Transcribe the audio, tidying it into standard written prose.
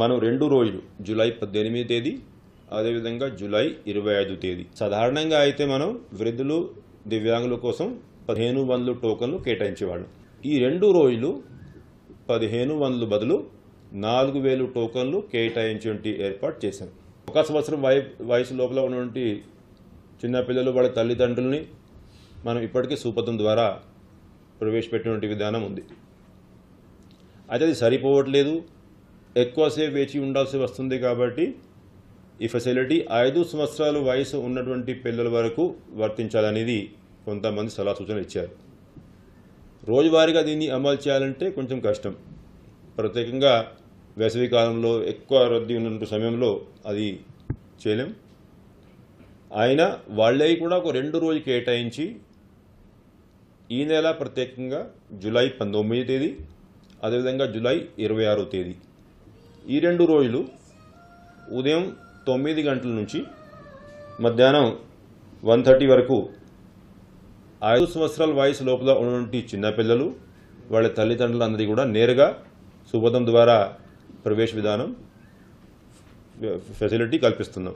మనం 2 రోజులు జూలై 18 తేదీ అదేవిధంగా జూలై 25 తేదీ సాధారణంగా అయితే మనం వృద్ధులు దివ్యాంగుల కోసం 1500 టోకన్లు కేటాయించేవాళ్ళం. ఈ 2 రోజులు 1500 బదులు 4000 టోకన్లు కేటాయించేంటి ఏర్పాటు చేశాం. 1 సంవత్సరం వయసు లోపల ఉన్నటువంటి చిన్నపిల్లలు వాళ్ళ తల్లిదండ్రుల్ని మనం ఇప్పటికీ సుపథం ద్వారా ప్రవేశపెట్టినటువంటి విధానం ఉంది. అయితే అది సరిపోవట్లేదు, ఎక్కువసేపు వేచి ఉండాల్సి వస్తుంది. కాబట్టి ఈ ఫెసిలిటీ 5 సంవత్సరాల వయసు ఉన్నటువంటి పిల్లల వరకు వర్తించాలనేది కొంతమంది సలహా సూచనలు ఇచ్చారు. రోజువారీగా దీన్ని అమలు చేయాలంటే కొంచెం కష్టం. ప్రత్యేకంగా వేసవి కాలంలో ఎక్కువ రద్దీ ఉన్న సమయంలో అది చేయలేం. అయినా వాళ్ళే కూడా ఒక 2 రోజులు కేటాయించి ఈ నెల ప్రత్యేకంగా జూలై 19 తేదీ అదేవిధంగా జూలై 26 తేదీ ఈ 2 రోజులు ఉదయం 9 గంటల నుంచి మధ్యాహ్నం 1:30 వరకు 5 సంవత్సరాల వయసు లోపల ఉన్నటువంటి చిన్నపిల్లలు వాళ్ళ తల్లిదండ్రులందరికీ కూడా నేరుగా సుపథం ద్వారా ప్రవేశ విధానం ఫెసిలిటీ కల్పిస్తున్నాం.